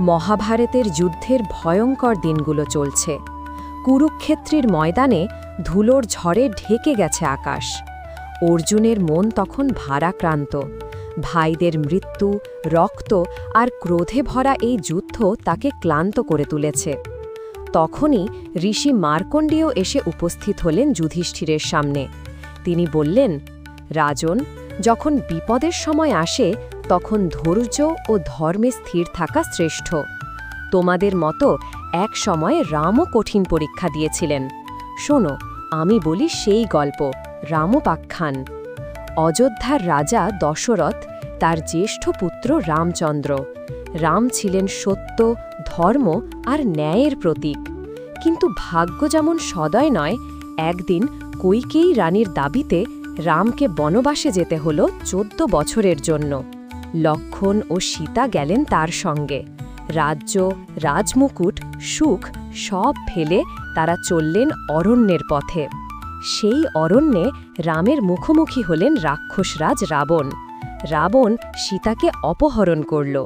মহাভারতের যুদ্ধের ভয়ঙ্কর দিনগুলো চলছে। কুরুক্ষেত্রের ময়দানে ধুলোর ঝড়ে ঢেকে গেছে আকাশ। অর্জুনের মন তখন ভারাক্রান্ত। ভাইদের মৃত্যু, রক্ত আর ক্রোধে ভরা এই যুদ্ধ তাকে ক্লান্ত করে তুলেছে। তখনই ঋষি মার্কণ্ডেয় এসে উপস্থিত হলেন যুধিষ্ঠিরের সামনে। তিনি বললেন, রাজন, যখন বিপদের সময় আসে তখন ধৈর্য ও ধর্মে স্থির থাকা শ্রেষ্ঠ। তোমাদের মতো এক সময় রামও কঠিন পরীক্ষা দিয়েছিলেন। শোনো, আমি বলি সেই গল্প, রামোপাখ্যান। অযোধ্যার রাজা দশরথ, তার জ্যেষ্ঠ পুত্র রামচন্দ্র। রাম ছিলেন সত্য, ধর্ম আর ন্যায়ের প্রতীক। কিন্তু ভাগ্য যেমন সদয় নয়, একদিন কইকেয়ী রানীর দাবিতে রামকে বনবাসে যেতে হল 14 বছরের জন্য। লক্ষ্মণ ও সীতা গেলেন তার সঙ্গে। রাজ্য, রাজমুকুট, সুখ সব ফেলে তারা চললেন অরণ্যের পথে। সেই অরণ্যে রামের মুখোমুখি হলেন রাক্ষসরাজ রাবণ। রাবণ সীতাকে অপহরণ করল,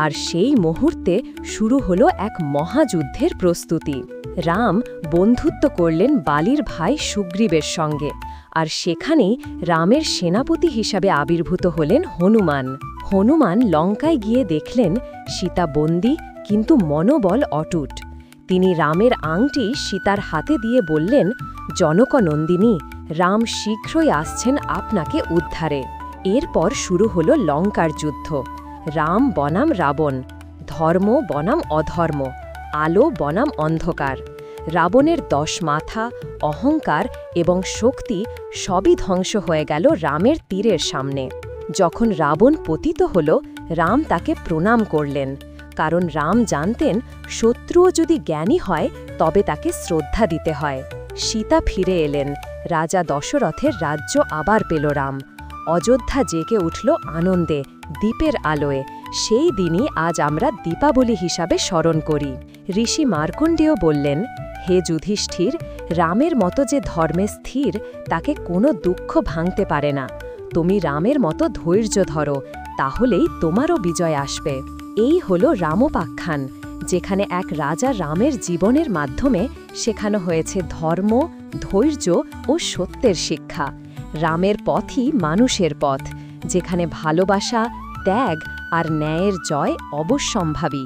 আর সেই মুহূর্তে শুরু হল এক মহাযুদ্ধের প্রস্তুতি। রাম বন্ধুত্ব করলেন বালির ভাই সুগ্রীবের সঙ্গে, আর সেখানেই রামের সেনাপতি হিসাবে আবির্ভূত হলেন হনুমান। হনুমান লঙ্কায় গিয়ে দেখলেন সীতা বন্দী, কিন্তু মনোবল অটুট। তিনি রামের আংটি সীতার হাতে দিয়ে বললেন, জনকনন্দিনী, রাম শীঘ্রই আসছেন আপনাকে উদ্ধারে। এরপর শুরু হল লঙ্কার যুদ্ধ। রাম বনাম রাবণ, ধর্ম বনাম অধর্ম, আলো বনাম অন্ধকার। রাবণের 10 মাথা, অহংকার এবং শক্তি সবই ধ্বংস হয়ে গেল রামের তীরের সামনে। যখন রাবণ পতিত হল, রাম তাকে প্রণাম করলেন, কারণ রাম জানতেন শত্রুও যদি জ্ঞানী হয় তবে তাকে শ্রদ্ধা দিতে হয়। সীতা ফিরে এলেন, রাজা দশরথের রাজ্য আবার পেল রাম। অযোধ্যা জেগে উঠল আনন্দে, দীপের আলোয়। সেই দিনই আজ আমরা দীপাবলি হিসাবে স্মরণ করি। ঋষি মার্কণ্ডেয় বললেন, হে যুধিষ্ঠির, রামের মতো যে ধর্মে স্থির, তাকে কোনো দুঃখ ভাঙতে পারে না। তুমি রামের মতো ধৈর্য ধরো, তাহলেই তোমারও বিজয় আসবে। এই হল রামোপাখ্যান, যেখানে এক রাজা রামের জীবনের মাধ্যমে শেখানো হয়েছে ধর্ম, ধৈর্য ও সত্যের শিক্ষা। রামের পথই মানুষের পথ, যেখানে ভালোবাসা, ত্যাগ আর ন্যায়ের জয় অবশ্যম্ভাবী।